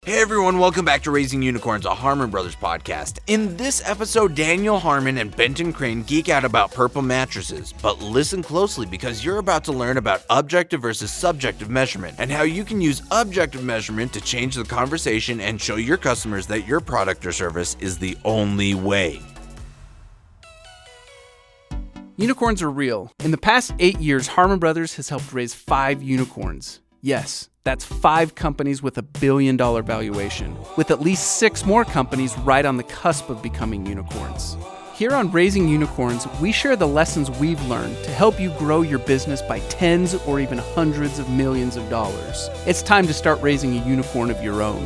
Hey everyone, welcome back to Raising Unicorns, a Harmon Brothers podcast. In this episode, Daniel Harmon and Benton Crane geek out about Purple Mattresses. But listen closely because you're about to learn about objective versus subjective measurement and how you can use objective measurement to change the conversation and show your customers that your product or service is the only way. Unicorns are real. In the past 8 years, Harmon Brothers has helped raise 5 unicorns. Yes, that's 5 companies with $1 billion valuation, with at least 6 more companies right on the cusp of becoming unicorns. Here on Raising Unicorns, we share the lessons we've learned to help you grow your business by tens or even hundreds of millions of dollars. It's time to start raising a unicorn of your own.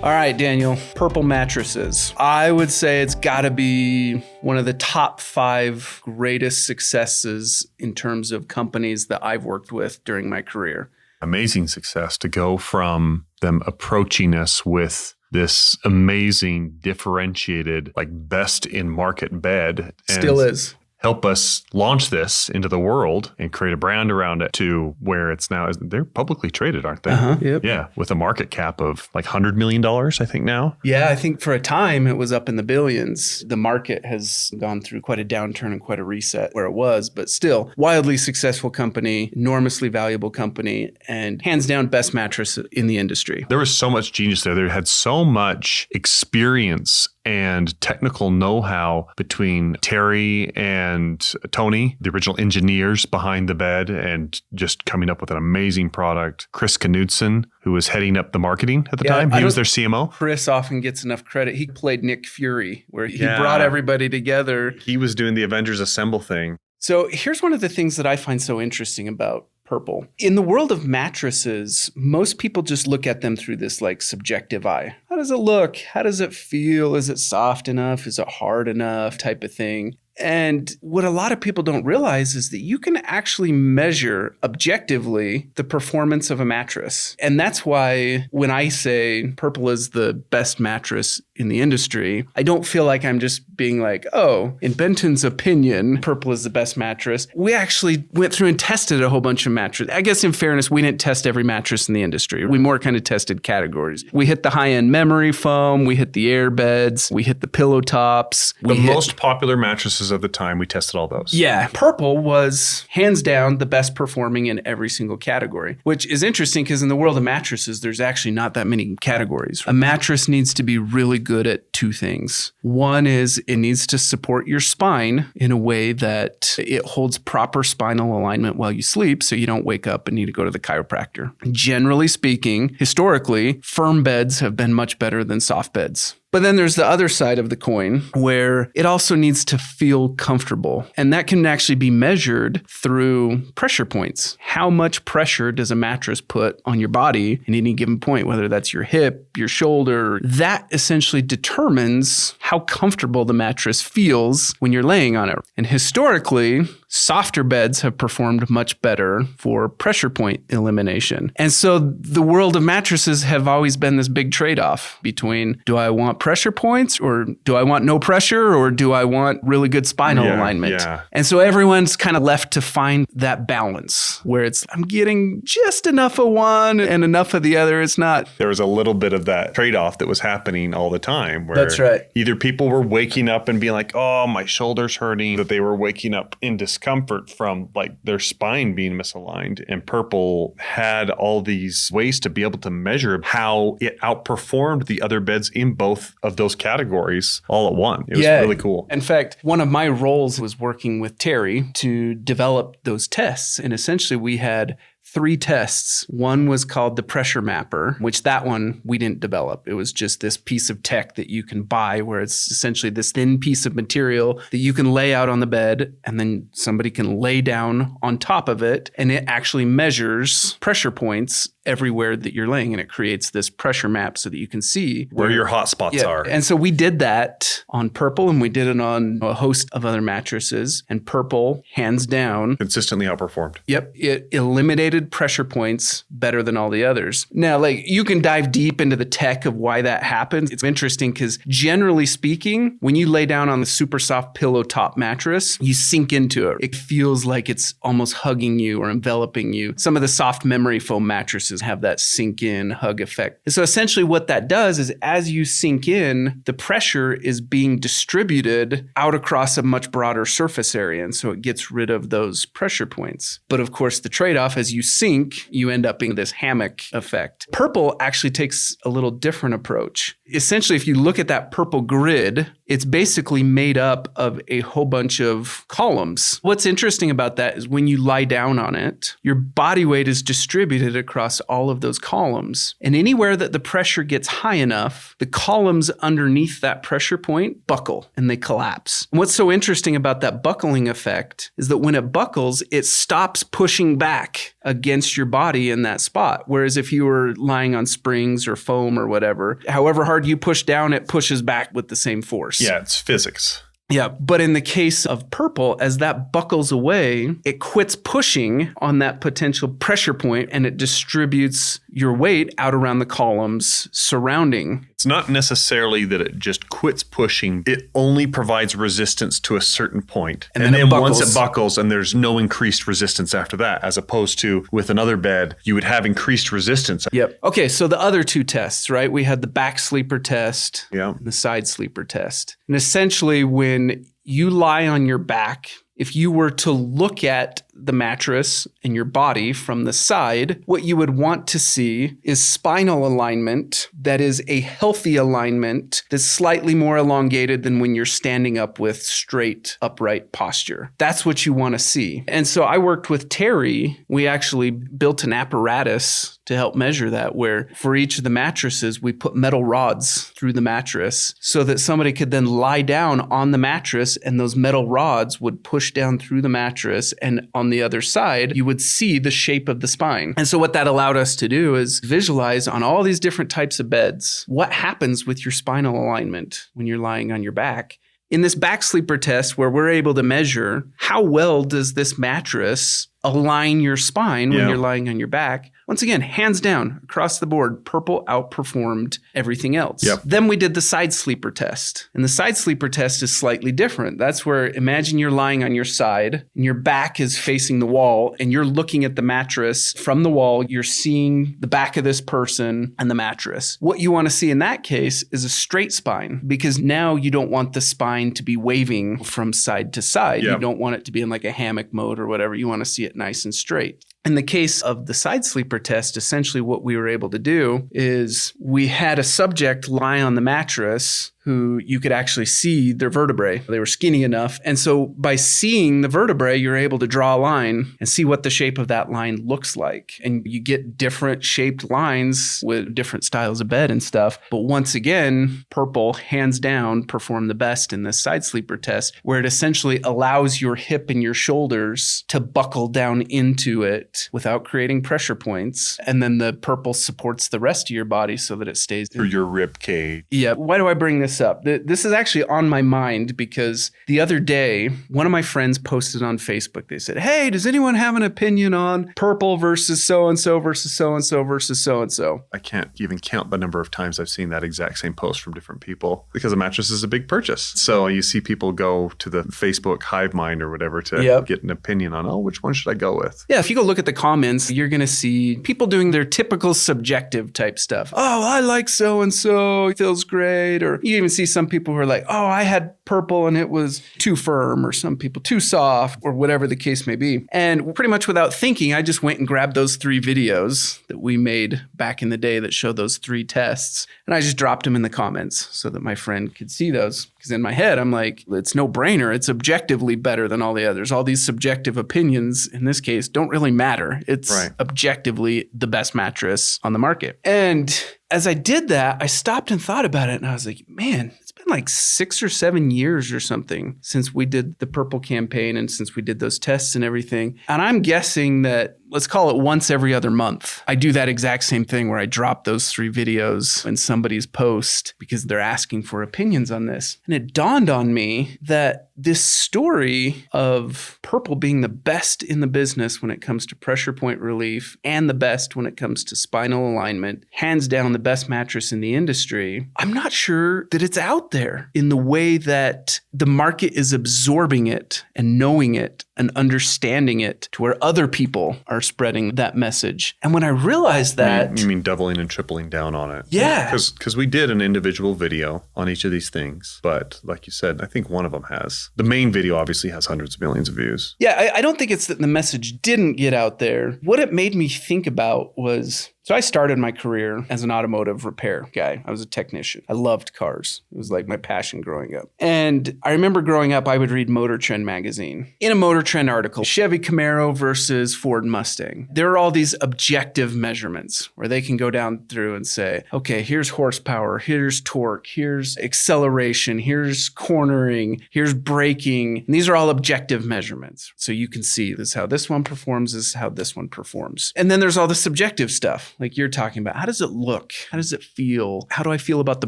All right, Daniel, Purple Mattresses. I would say it's got to be one of the top 5 greatest successes in terms of companies that I've worked with during my career. Amazing success to go from them approaching us with this amazing, differentiated, like best in market bed. Still is. Help us launch this into the world and create a brand around it to where it's now. They're publicly traded, aren't they? Yep. Yeah, with a market cap of like $100 million, I think now. Yeah, I think for a time it was up in the billions. The market has gone through quite a downturn and quite a reset where it was, but still, wildly successful company, enormously valuable company, and hands down best mattress in the industry. There was so much genius there. They had so much experience and technical know-how between Terry and Tony, the original engineers behind the bed, and just coming up with an amazing product. Chris Knudsen, who was heading up the marketing at the time, he was their CMO. Chris often gets enough credit. He played Nick Fury, where he brought everybody together. He was doing the Avengers Assemble thing. So here's one of the things that I find so interesting about Purple. In the world of mattresses, most people just look at them through this like subjective eye. How does it look? How does it feel? Is it soft enough? Is it hard enough? Type of thing. And what a lot of people don't realize is that you can actually measure objectively the performance of a mattress. And that's why when I say Purple is the best mattress in the industry, I don't feel like I'm just being like, oh, in Benton's opinion, Purple is the best mattress. We actually went through and tested a whole bunch of mattresses. I guess in fairness, we didn't test every mattress in the industry. We more kind of tested categories. We hit the high-end memory foam. We hit the air beds. We hit the pillow tops. The most popular mattresses of the time, we tested all those. Yeah. Purple was hands down the best performing in every single category, which is interesting because in the world of mattresses, there's actually not that many categories. A mattress needs to be really good at 2 things. One is it needs to support your spine in a way that it holds proper spinal alignment while you sleep so you don't wake up and need to go to the chiropractor. Generally speaking, historically, firm beds have been much better than soft beds. But then there's the other side of the coin where it also needs to feel comfortable. And that can actually be measured through pressure points. How much pressure does a mattress put on your body at any given point, whether that's your hip, your shoulder? That essentially determines how comfortable the mattress feels when you're laying on it. And historically, softer beds have performed much better for pressure point elimination. And so the world of mattresses have always been this big trade-off between, do I want pressure points or do I want no pressure or do I want really good spinal alignment? Yeah. And so everyone's kind of left to find that balance where it's, I'm getting just enough of one and enough of the other. It's not. There was a little bit of that trade-off that was happening all the time where that's right. Either people were waking up and being like, oh, my shoulder's hurting, that they were waking up in discomfort from like their spine being misaligned. And Purple had all these ways to be able to measure how it outperformed the other beds in both of those categories all at once. It was really cool. In fact, one of my roles was working with Terry to develop those tests. And essentially we had 3 tests. One was called the pressure mapper, which that one we didn't develop. It was just this piece of tech that you can buy where it's essentially this thin piece of material that you can lay out on the bed and then somebody can lay down on top of it and it actually measures pressure points everywhere that you're laying and it creates this pressure map so that you can see where your hot spots are. And so we did that on Purple and we did it on a host of other mattresses and Purple, hands down, consistently outperformed. Yep. It eliminated distributed pressure points better than all the others. Now, like, you can dive deep into the tech of why that happens. It's interesting because generally speaking, when you lay down on the super soft pillow top mattress, you sink into it. It feels like it's almost hugging you or enveloping you. Some of the soft memory foam mattresses have that sink in hug effect. And so essentially what that does is as you sink in, the pressure is being distributed out across a much broader surface area. And so it gets rid of those pressure points. But of course, the trade-off as you sink, you end up in this hammock effect. Purple actually takes a little different approach. Essentially, if you look at that purple grid, it's basically made up of a whole bunch of columns. What's interesting about that is when you lie down on it, your body weight is distributed across all of those columns. And anywhere that the pressure gets high enough, the columns underneath that pressure point buckle and they collapse. And what's so interesting about that buckling effect is that when it buckles, it stops pushing back against your body in that spot. Whereas if you were lying on springs or foam or whatever, however hard you push down, it pushes back with the same force. Yeah, it's physics. Yeah, but in the case of purple, as that buckles away, it quits pushing on that potential pressure point and it distributes your weight out around the columns surrounding. It's not necessarily that it just quits pushing. It only provides resistance to a certain point. And then once it buckles and there's no increased resistance after that, as opposed to with another bed, you would have increased resistance. Yep. Okay, so the other two tests, right? We had the back sleeper test and the side sleeper test. And essentially when you lie on your back, if you were to look at the mattress and your body from the side, what you would want to see is spinal alignment that is a healthy alignment that's slightly more elongated than when you're standing up with straight, upright posture. That's what you want to see. And so I worked with Terry. We actually built an apparatus to help measure that, where for each of the mattresses, we put metal rods through the mattress so that somebody could then lie down on the mattress and those metal rods would push down through the mattress, and on the other side, you would see the shape of the spine. And so what that allowed us to do is visualize on all these different types of beds, what happens with your spinal alignment when you're lying on your back. In this back sleeper test, where we're able to measure how well does this mattress align your spine when you're lying on your back. Once again, hands down, across the board, Purple outperformed everything else. Yep. Then we did the side sleeper test. And the side sleeper test is slightly different. That's where, imagine you're lying on your side and your back is facing the wall and you're looking at the mattress from the wall. You're seeing the back of this person and the mattress. What you want to see in that case is a straight spine, because now you don't want the spine to be waving from side to side. Yep. You don't want it to be in like a hammock mode or whatever. You want to see it nice and straight. In the case of the side sleeper test, essentially what we were able to do is we had a subject lie on the mattress who you could actually see their vertebrae. They were skinny enough. And so by seeing the vertebrae, you're able to draw a line and see what the shape of that line looks like. And you get different shaped lines with different styles of bed and stuff. But once again, Purple, hands down, performed the best in this side sleeper test, where it essentially allows your hip and your shoulders to buckle down into it without creating pressure points. And then the Purple supports the rest of your body so that it stays through your rib cage. Yeah. Why do I bring this up? This is actually on my mind because the other day, one of my friends posted on Facebook. They said, hey, does anyone have an opinion on Purple versus so-and-so versus so-and-so versus so-and-so? I can't even count the number of times I've seen that exact same post from different people, because a mattress is a big purchase. So you see people go to the Facebook hive mind or whatever to get an opinion on, which one should I go with? Yeah, if you go look at the comments, you're going to see people doing their typical subjective type stuff. Oh, I like so-and-so, it feels great. Or you even see some people who are like, oh, I had Purple and it was too firm, or some people too soft, or whatever the case may be. And pretty much without thinking, I just went and grabbed those 3 videos that we made back in the day that show those 3 tests. And I just dropped them in the comments so that my friend could see those. Because in my head, I'm like, it's no brainer. It's objectively better than all the others. All these subjective opinions, in this case, don't really matter. It's objectively the best mattress on the market. And as I did that, I stopped and thought about it. And I was like, man, it's been like 6 or 7 years or something since we did the Purple campaign and since we did those tests and everything. And I'm guessing that let's call it once every other month, I do that exact same thing where I drop those 3 videos in somebody's post because they're asking for opinions on this. And it dawned on me that this story of Purple being the best in the business when it comes to pressure point relief and the best when it comes to spinal alignment, hands down the best mattress in the industry, I'm not sure that it's out there in the way that the market is absorbing it and knowing it and understanding it to where other people are spreading that message. And when I realized that... You mean doubling and tripling down on it? Yeah. Because we did an individual video on each of these things. But like you said, I think one of them has. The main video obviously has hundreds of millions of views. Yeah, I don't think it's that the message didn't get out there. What it made me think about was... So I started my career as an automotive repair guy. I was a technician. I loved cars. It was like my passion growing up. And I remember growing up, I would read Motor Trend magazine. In a Motor Trend article, Chevy Camaro versus Ford Mustang. There are all these objective measurements where they can go down through and say, okay, here's horsepower, here's torque, here's acceleration, here's cornering, here's braking. And these are all objective measurements. So you can see this is how this one performs, this is how this one performs. And then there's all the subjective stuff. Like you're talking about, how does it look? How does it feel? How do I feel about the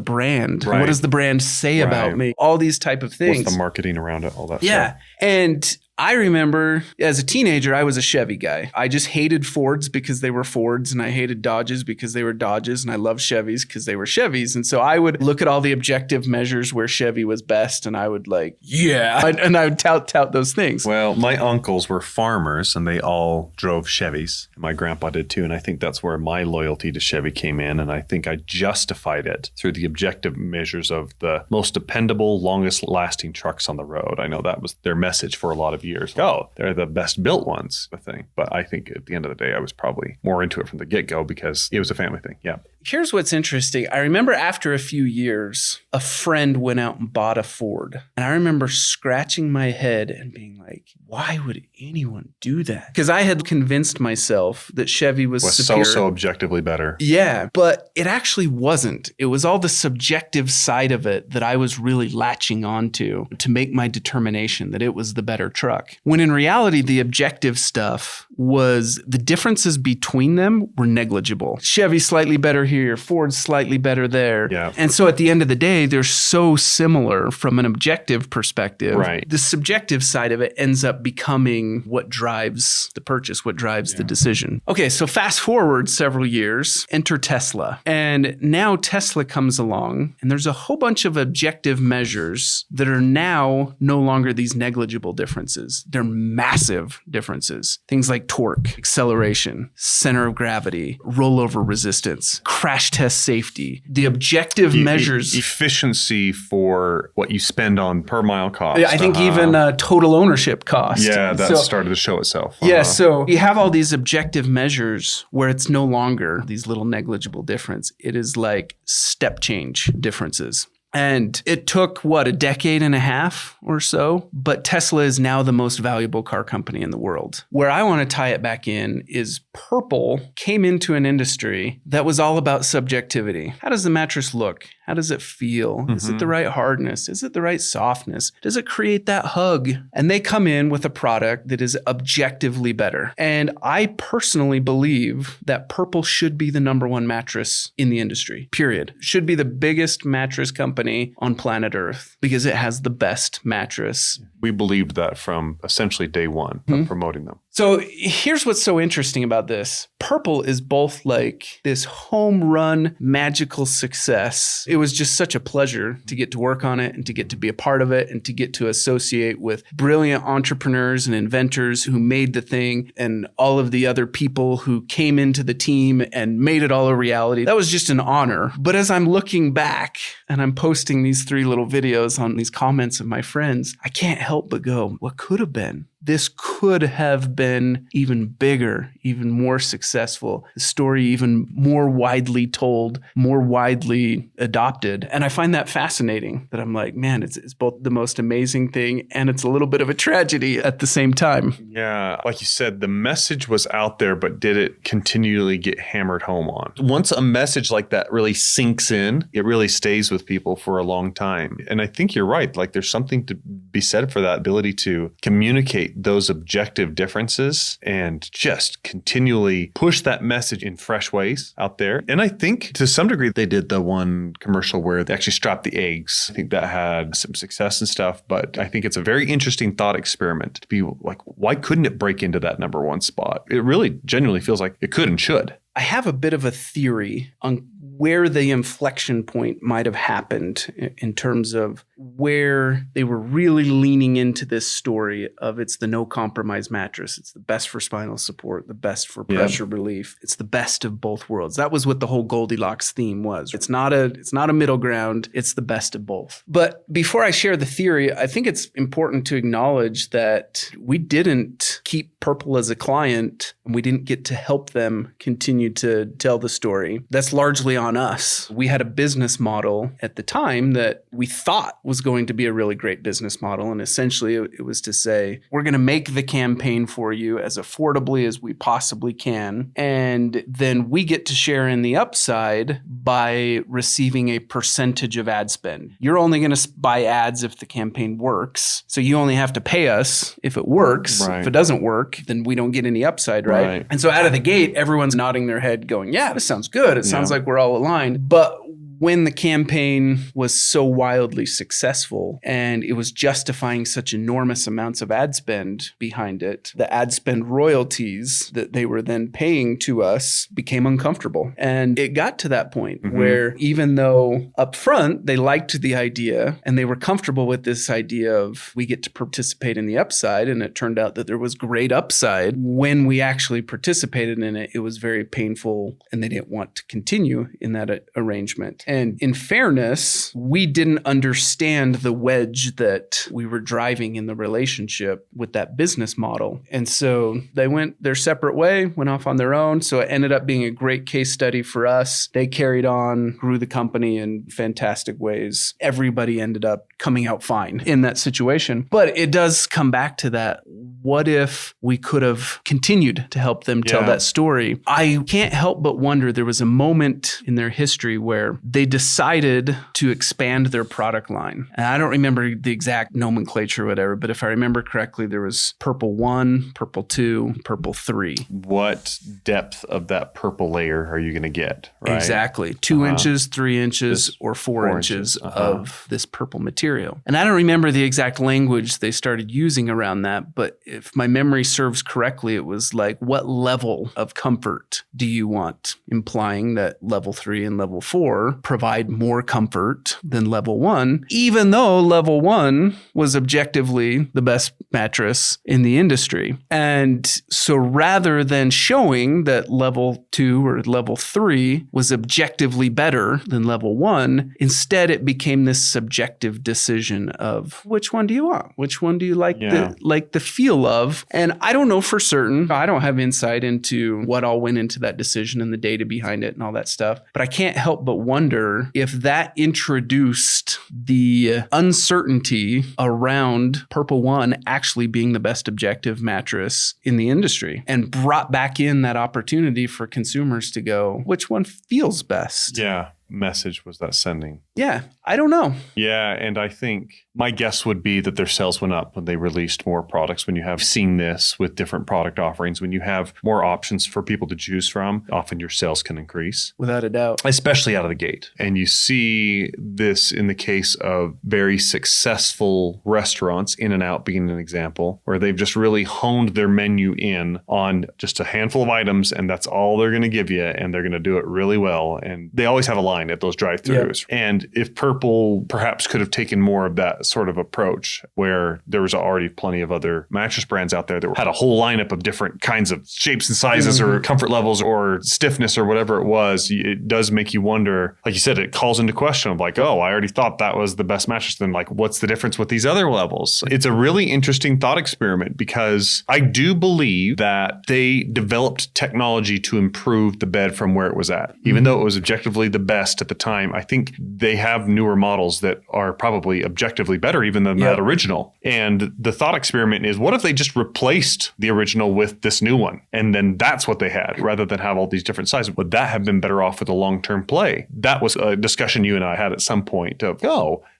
brand? Right. What does the brand say about me? All these type of things. What's the marketing around it? All that Yeah. stuff. And I remember as a teenager, I was a Chevy guy. I just hated Fords because they were Fords, and I hated Dodges because they were Dodges, and I loved Chevys because they were Chevys. And so I would look at all the objective measures where Chevy was best, and I would like, yeah. And I would tout those things. Well, my uncles were farmers, and they all drove Chevys. My grandpa did too, and I think that's where my loyalty to Chevy came in, and I think I justified it through the objective measures of the most dependable, longest lasting trucks on the road. I know that was their message for a lot of years. Oh, they're the best built ones, I think. But I think at the end of the day, I was probably more into it from the get-go because it was a family thing. Yeah. Here's what's interesting. I remember after a few years, a friend went out and bought a Ford. And I remember scratching my head and being like, why would anyone do that? Because I had convinced myself that Chevy was superior. so objectively better. Yeah, but it actually wasn't. It was all the subjective side of it that I was really latching onto to make my determination that it was the better truck. When in reality, the objective stuff was the differences between them were negligible. Chevy slightly better here, Ford's slightly better there. Yeah. And so at the end of the day, they're so similar from an objective perspective. Right. The subjective side of it ends up becoming what drives the purchase, what drives the decision. Okay, so fast forward several years, enter Tesla. And now Tesla comes along, and there's a whole bunch of objective measures that are now no longer these negligible differences. They're massive differences. Things like torque, acceleration, center of gravity, rollover resistance, crash test safety, the objective measures. Efficiency for what you spend on per mile cost. I think even total ownership cost. Yeah, that started to show itself. Yeah, so you have all these objective measures where it's no longer these little negligible difference. It is like step change differences. And it took, a decade and a half or so? But Tesla is now the most valuable car company in the world. Where I want to tie it back in is Purple came into an industry that was all about subjectivity. How does the mattress look? How does it feel? Mm-hmm. Is it the right hardness? Is it the right softness? Does it create that hug? And they come in with a product that is objectively better. And I personally believe that Purple should be the number one mattress in the industry, period. Should be the biggest mattress company on planet Earth because it has the best mattress. We believed that from essentially day one of promoting them. So here's what's so interesting about this. Purple is both like this home run magical success. It was just such a pleasure to get to work on it and to get to be a part of it and to get to associate with brilliant entrepreneurs and inventors who made the thing and all of the other people who came into the team and made it all a reality. That was just an honor. But as I'm looking back and I'm posting these 3 little videos on these comments of my friends, I can't help but go, what could have been? This could have been even bigger, even more successful, the story even more widely told, more widely adopted. And I find that fascinating that I'm like, man, it's both the most amazing thing and it's a little bit of a tragedy at the same time. Yeah. Like you said, the message was out there, but did it continually get hammered home on? Once a message like that really sinks in, it really stays with people for a long time. And I think you're right. Like there's something to be said for that ability to communicate appreciate those objective differences and just continually push that message in fresh ways out there. And I think to some degree, they did the one commercial where they actually strapped the eggs. I think that had some success and stuff, but I think it's a very interesting thought experiment to be like, why couldn't it break into that number one spot? It really genuinely feels like it could and should. I have a bit of a theory on where the inflection point might have happened in terms of where they were really leaning into this story of it's the no compromise mattress. It's the best for spinal support, the best for pressure relief. It's the best of both worlds. That was what the whole Goldilocks theme was. It's not a middle ground. It's the best of both. But before I share the theory, I think it's important to acknowledge that we didn't keep Purple as a client and we didn't get to help them continue to tell the story. That's largely on us. We had a business model at the time that we thought was going to be a really great business model. And essentially it was to say, we're going to make the campaign for you as affordably as we possibly can. And then we get to share in the upside by receiving a percentage of ad spend. You're only going to buy ads if the campaign works. So you only have to pay us if it works. Right. If it doesn't work, then we don't get any upside, right? And so out of the gate, everyone's nodding their head going, yeah, this sounds good. It sounds like we're all aligned. But when the campaign was so wildly successful and it was justifying such enormous amounts of ad spend behind it, the ad spend royalties that they were then paying to us became uncomfortable. And it got to that point where even though up front they liked the idea and they were comfortable with this idea of we get to participate in the upside, and it turned out that there was great upside, when we actually participated in it, it was very painful and they didn't want to continue in that arrangement. And in fairness, we didn't understand the wedge that we were driving in the relationship with that business model. And so they went their separate way, went off on their own. So it ended up being a great case study for us. They carried on, grew the company in fantastic ways. Everybody ended up coming out fine in that situation. But it does come back to that. What if we could have continued to help them tell that story? I can't help but wonder, there was a moment in their history where they decided to expand their product line. And I don't remember the exact nomenclature or whatever, but if I remember correctly, there was Purple 1, Purple 2, Purple 3. What depth of that purple layer are you going to get? Right? Exactly. 2 inches, 3 inches, or 4 inches of this purple material. And I don't remember the exact language they started using around that, but if my memory serves correctly, it was like, what level of comfort do you want? Implying that level 3 and level 4 provide more comfort than level 1, even though level 1 was objectively the best mattress in the industry. And so rather than showing that level 2 or level 3 was objectively better than level 1, instead it became this subjective decision of which one do you want? Which one do you like the feel of? And I don't know for certain. I don't have insight into what all went into that decision and the data behind it and all that stuff. But I can't help but wonder if that introduced the uncertainty around Purple 1 actually being the best objective mattress in the industry and brought back in that opportunity for consumers to go, which one feels best? Yeah. Message was that sending? Yeah, I don't know. Yeah, and I think my guess would be that their sales went up when they released more products. When you have seen this with different product offerings, when you have more options for people to choose from, often your sales can increase. Without a doubt. Especially out of the gate. And you see this in the case of very successful restaurants, In-N-Out being an example, where they've just really honed their menu in on just a handful of items, and that's all they're going to give you, and they're going to do it really well. And they always have a line at those drive-thrus. Yeah. And if Purple perhaps could have taken more of that sort of approach, where there was already plenty of other mattress brands out there that had a whole lineup of different kinds of shapes and sizes or comfort levels or stiffness or whatever it was, it does make you wonder, like you said, it calls into question of like, oh, I already thought that was the best mattress. Then like, what's the difference with these other levels? It's a really interesting thought experiment because I do believe that they developed technology to improve the bed from where it was at. Even though it was objectively the best, best at the time. I think they have newer models that are probably objectively better even than that original. And the thought experiment is, what if they just replaced the original with this new one? And then that's what they had, rather than have all these different sizes. Would that have been better off with a long-term play? That was a discussion you and I had at some point of,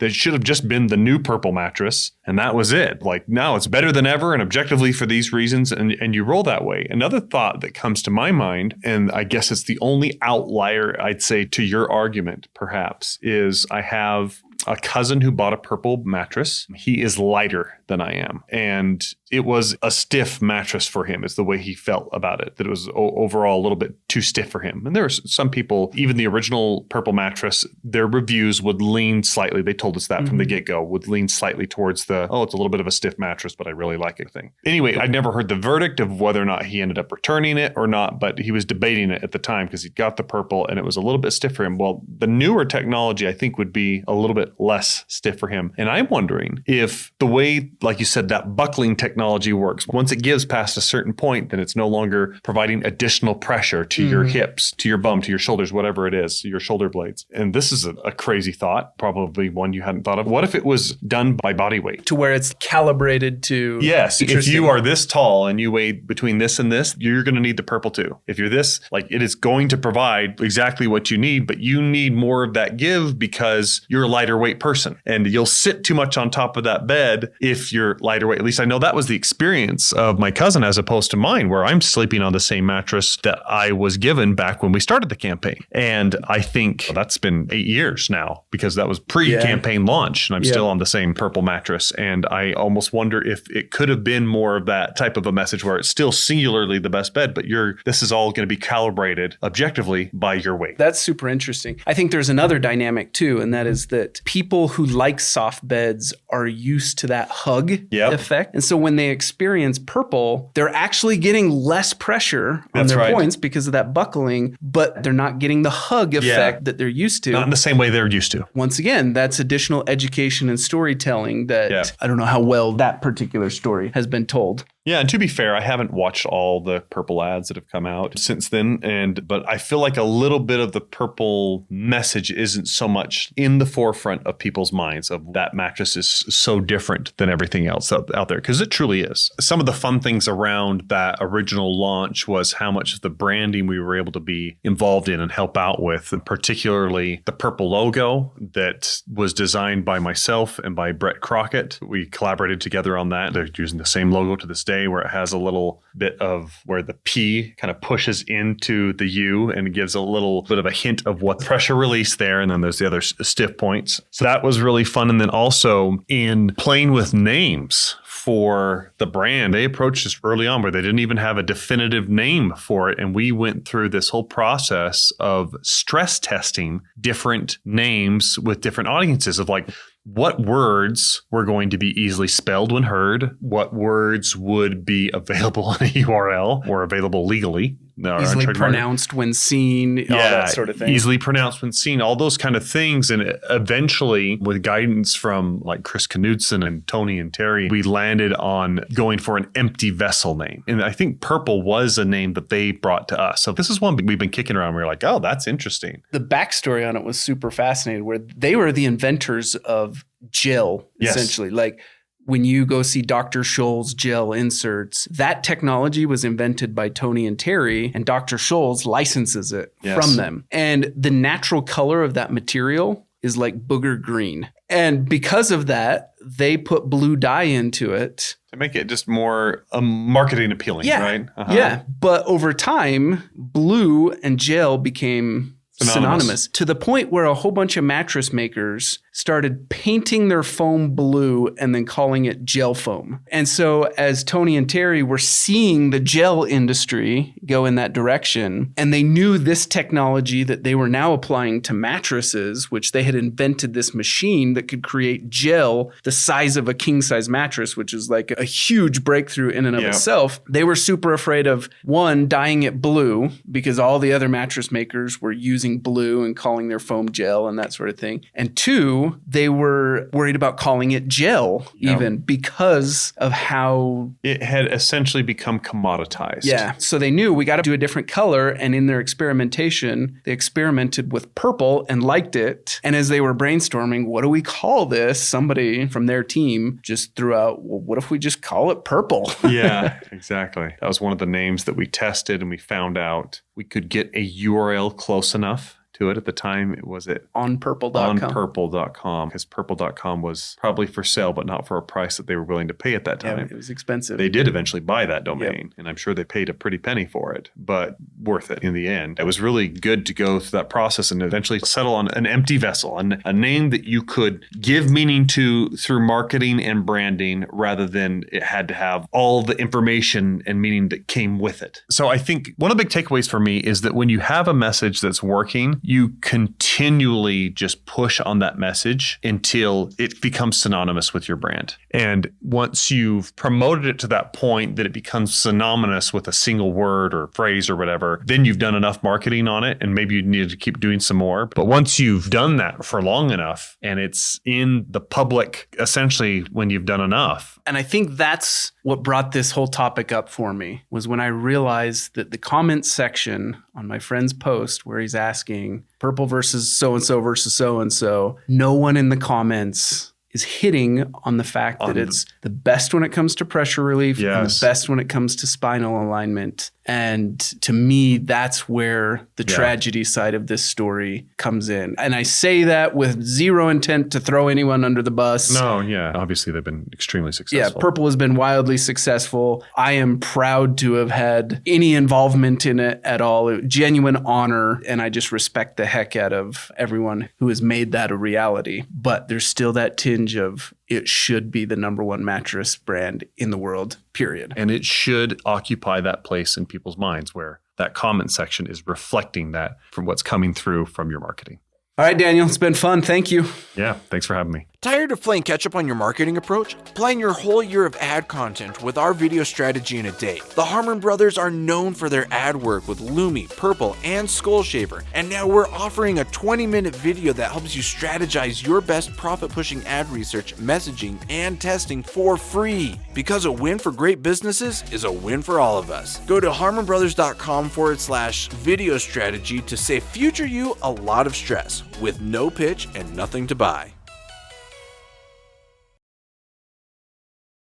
there should have just been the new Purple mattress, and that was it. Like, now it's better than ever, and objectively for these reasons, and you roll that way. Another thought that comes to my mind, and I guess it's the only outlier, I'd say, to your argument, perhaps, is I have a cousin who bought a Purple mattress. He is lighter than I am. And it was a stiff mattress for him, is the way he felt about it, that it was overall a little bit too stiff for him. And there were some people, even the original Purple mattress, their reviews would lean slightly. They told us that from the get-go, would lean slightly towards the, it's a little bit of a stiff mattress, but I really like it thing. Anyway, I'd never heard the verdict of whether or not he ended up returning it or not, but he was debating it at the time because he got the Purple and it was a little bit stiff for him. Well, the newer technology, I think, would be a little bit less stiff for him. And I'm wondering if the way, like you said, that buckling technology works, once it gives past a certain point, then it's no longer providing additional pressure to your hips, to your bum, to your shoulders, whatever it is, your shoulder blades. And this is a crazy thought, probably one you hadn't thought of. What if it was done by body weight? To where it's calibrated to... Yes. If you are this tall and you weigh between this and this, you're going to need the Purple too. If you're this, like, it is going to provide exactly what you need, but you need more of that give because you're a lighter weight person. And you'll sit too much on top of that bed if you're lighter weight. At least I know that was the experience of my cousin as opposed to mine, where I'm sleeping on the same mattress that I was given back when we started the campaign. And I think that's been 8 years now, because that was pre-campaign launch, and I'm still on the same Purple mattress. And I almost wonder if it could have been more of that type of a message where it's still singularly the best bed, but this is all going to be calibrated objectively by your weight. That's super interesting. I think there's another dynamic too, and that is that people who like soft beds are used to that hug effect. And so when they experience Purple, they're actually getting less pressure on their points because of that buckling, but they're not getting the hug effect that they're used to. Not in the same way they're used to. Once again, that's additional education and storytelling that I don't know how well that particular story has been told. Yeah, and to be fair, I haven't watched all the Purple ads that have come out since then, but I feel like a little bit of the Purple message isn't so much in the forefront of people's minds of that mattress is so different than everything else out there, because it truly is. Some of the fun things around that original launch was how much of the branding we were able to be involved in and help out with, and particularly the Purple logo that was designed by myself and by Brett Crockett. We collaborated together on that. They're using the same logo to this day, where it has a little bit of where the P kind of pushes into the U and it gives a little bit of a hint of what pressure release there. And then there's the other stiff points. So that was really fun. And then also in playing with names for the brand, they approached us early on where they didn't even have a definitive name for it. And we went through this whole process of stress testing different names with different audiences of like, what words were going to be easily spelled when heard? What words would be available in a URL or available legally? Easily pronounced when seen, all that sort of thing. Easily pronounced when seen, all those kind of things. And eventually, with guidance from like Chris Knudsen and Tony and Terry, we landed on going for an empty vessel name. And I think Purple was a name that they brought to us. So this is one we've been kicking around. We were like, oh, that's interesting. The backstory on it was super fascinating, where they were the inventors of gel, essentially. Like, when you go see Dr. Scholl's gel inserts, that technology was invented by Tony and Terry, and Dr. Scholl's licenses it from them. And the natural color of that material is like booger green. And because of that, they put blue dye into it. To make it just more marketing appealing, right? Yeah. But over time, blue and gel became synonymous to the point where a whole bunch of mattress makers started painting their foam blue and then calling it gel foam. And so as Tony and Terry were seeing the gel industry go in that direction, and they knew this technology that they were now applying to mattresses, which they had invented this machine that could create gel the size of a king-size mattress, which is like a huge breakthrough in and of itself. They were super afraid of, one, dyeing it blue because all the other mattress makers were using being blue and calling their foam gel and that sort of thing. And two, they were worried about calling it gel even because of how it had essentially become commoditized. Yeah. So they knew we got to do a different color. And in their experimentation, they experimented with purple and liked it. And as they were brainstorming, what do we call this? Somebody from their team just threw out, well, what if we just call it purple? Yeah, exactly. That was one of the names that we tested, and we found out we could get a URL close enough to it at the time. It was at onpurple.com. Onpurple.com, because purple.com was probably for sale, but not for a price that they were willing to pay at that time. Yeah, it was expensive. They did eventually buy that domain, and I'm sure they paid a pretty penny for it, but worth it in the end. It was really good to go through that process and eventually settle on an empty vessel, a name that you could give meaning to through marketing and branding rather than it had to have all the information and meaning that came with it. So I think one of the big takeaways for me is that when you have a message that's working, you continually just push on that message until it becomes synonymous with your brand. And once you've promoted it to that point that it becomes synonymous with a single word or phrase or whatever, then you've done enough marketing on it, and maybe you need to keep doing some more. But once you've done that for long enough and it's in the public, essentially when you've done enough. And I think that's what brought this whole topic up for me, was when I realized that the comment section on my friend's post where he's asking purple versus so-and-so versus so-and-so, no one in the comments is hitting on the fact that it's the best when it comes to pressure relief and the best when it comes to spinal alignment. And to me, that's where the tragedy side of this story comes in. And I say that with zero intent to throw anyone under the bus. No, yeah. Obviously, they've been extremely successful. Yeah, Purple has been wildly successful. I am proud to have had any involvement in it at all. Genuine honor. And I just respect the heck out of everyone who has made that a reality. But there's still that tinge of it should be the number one mattress brand in the world, period. And it should occupy that place in people's minds where that comment section is reflecting that from what's coming through from your marketing. All right, Daniel, it's been fun. Thank you. Yeah, thanks for having me. Tired of playing catch up on your marketing approach? Plan your whole year of ad content with our video strategy in a day. The Harmon Brothers are known for their ad work with Lumi, Purple, and Skull Shaver, and now we're offering a 20-minute video that helps you strategize your best profit-pushing ad research, messaging, and testing for free. Because a win for great businesses is a win for all of us. Go to harmonbrothers.com/video strategy to save future you a lot of stress with no pitch and nothing to buy.